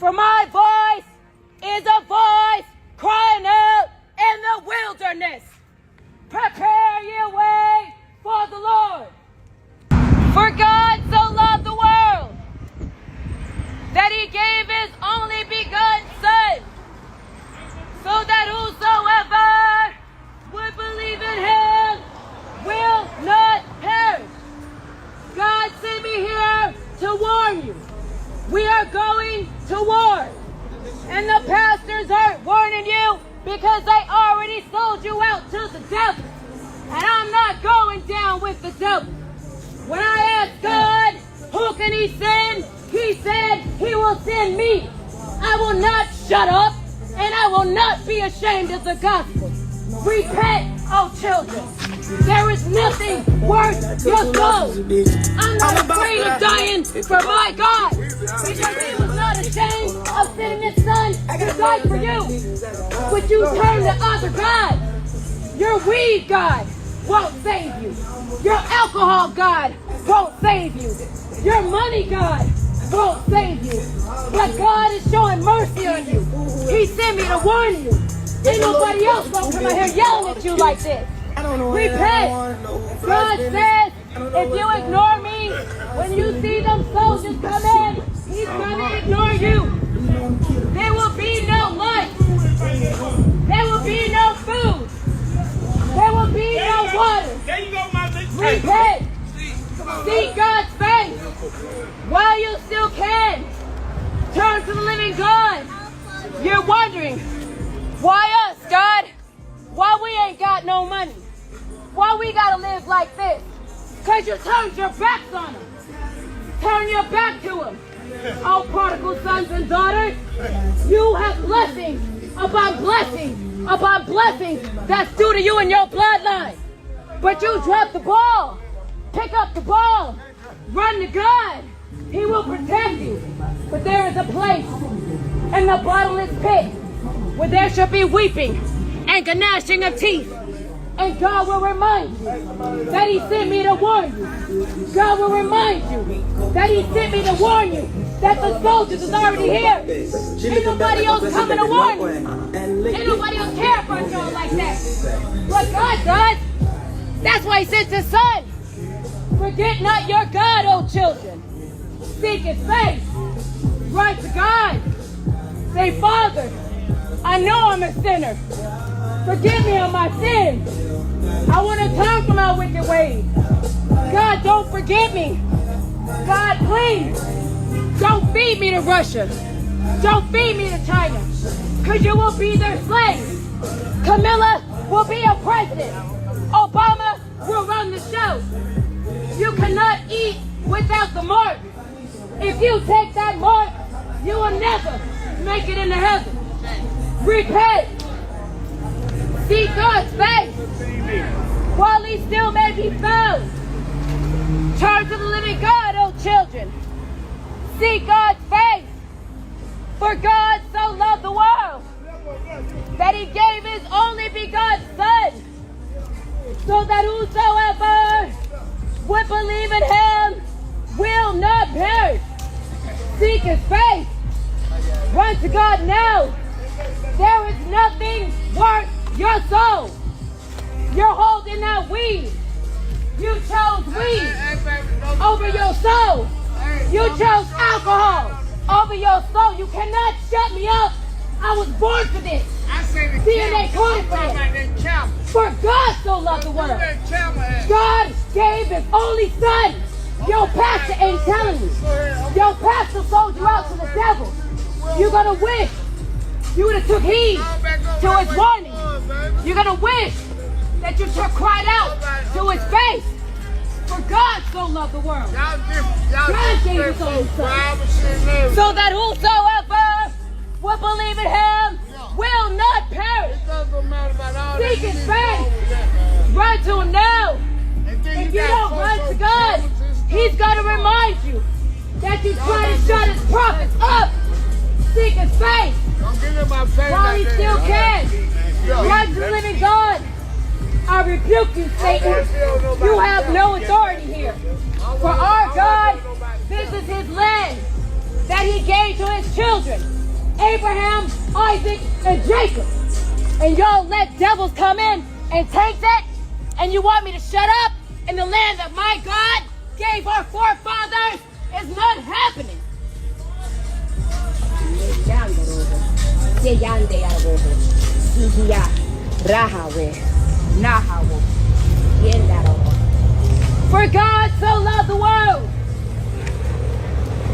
For my voice is a voice crying out in the wilderness. Prepare ye a way for the Lord. For God so loved the world that he gave his only begotten Son, so that whosoever would believe in him will not perish. God sent me here to warn you. We are going to war. And the pastors aren't warning you because they already sold you out to the devil. And I'm not going down with the devil. When I asked God, who can he send? He said he will send me. I will not shut up, and I will not be ashamed of the gospel. Repent, oh children. There is nothing worth your soul. I'm not afraid of dying for my God, because he was not ashamed of sending his Son to die for you. But you turn to other gods. Your weed God won't save you. Your alcohol God won't save you. Your money God won't save you. But God is showing mercy on you. He sent me to warn you. Ain't nobody else gonna come out here yelling at you like this. Repent. God says, if you ignore me, when you see them soldiers come in, he's gonna ignore you. There will be no lunch. There will be no food. There will be no water. Repent. Seek God's face while you still can. Turn to the living God. You're wondering, why us, God? Why we ain't got no money? Why we gotta live like this? Because you turned your backs on him. Turn your back to him. Oh, prodigal sons and daughters, you have blessings upon blessings upon blessings that's due to you and your bloodline. But you dropped the ball. Pick up the ball. Run to God. He will protect you. But there is a place in the bottomless pit where there shall be weeping and gnashing of teeth. And God will remind you that he sent me to warn you. God will remind you that he sent me to warn you that the soldiers is already here. Ain't nobody else coming to warn you. Ain't nobody else care about y'all like that. But God does. That's why he sent his Son. Forget not your God, O children. Seek his face. Run to God. Say, Father, I know I'm a sinner. Forgive me of my sins. I want to turn from my wicked ways. God, don't forget me. God, please, don't feed me to Russia. Don't feed me to China. Because you will be their slave. Camilla will be a president. Obama will run the show. You cannot eat without the mark. If you take that mark, you will never make it into heaven. Repent. Seek God's face while he still may be found. Turn to the living God, O children. Seek God's face. For God so loved the world that he gave his only begotten Son, so that whosoever would believe in him will not perish. Seek his face. Run to God now. There is nothing worth your soul. You're holding that weed. You chose weed over your soul. You chose alcohol over your soul. You cannot shut me up. I was born for this. DNA coded for this. For God so loved the world. God gave his only Son. Your pastor ain't telling you. Your pastor sold you out to the devil. You're going to wish you would have took heed to his warning. You're going to wish that you should have cried out to his face. For God so loved the world. God gave his only Son. So that whosoever will believe in him will not perish. Seek his face. Run to him now. If you don't run to God, he's going to remind you that you try to shut his prophets up. Seek his face while he still can. Run to the living God. I rebuke you, Satan. You have no authority here. For our God, this is his land that he gave to his children. Abraham, Isaac, and Jacob. And y'all let devils come in and take that? And you want me to shut up in the land that my God gave our forefathers? It's not happening. For God so loved the world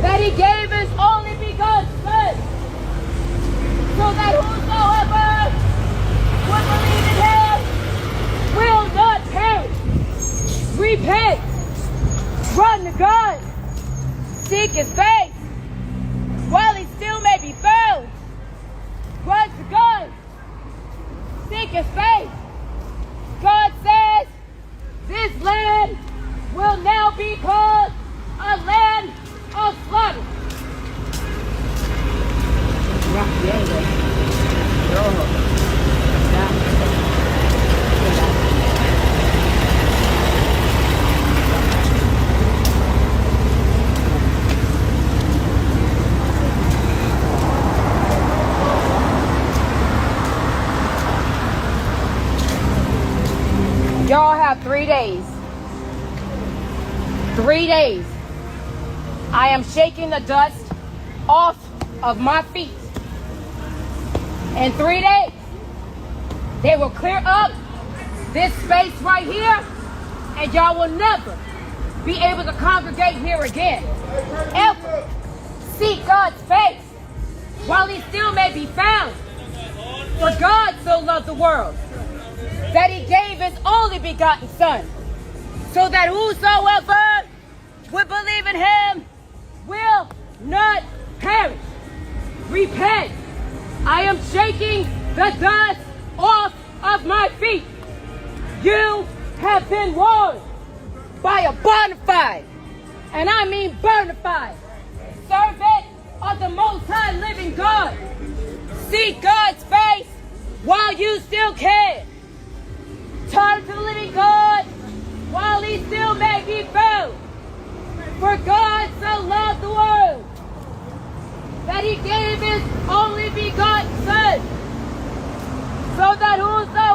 that he gave his only begotten Son, so that whosoever would believe in him will not perish. Repent, run to God, seek his face while he still may be found. Run to God, seek his face. God says this land will now be called a land of slaughter. Y'all have 3 days. 3 days. I am shaking the dust off of my feet. In 3 days, they will clear up this space right here, and y'all will never be able to congregate here again. Ever. Seek God's face while he still may be found. For God so loved the world that he gave his only begotten Son, so that whosoever would believe in him will not perish. Repent. I am shaking the dust off of my feet. You have been warned by a bona fide, and I mean bona fide, servant of the Most High living God. Seek God's face while you still can. Turn to the living God while he still may be found. For God so loved the world that he gave his only begotten Son, so that whosoever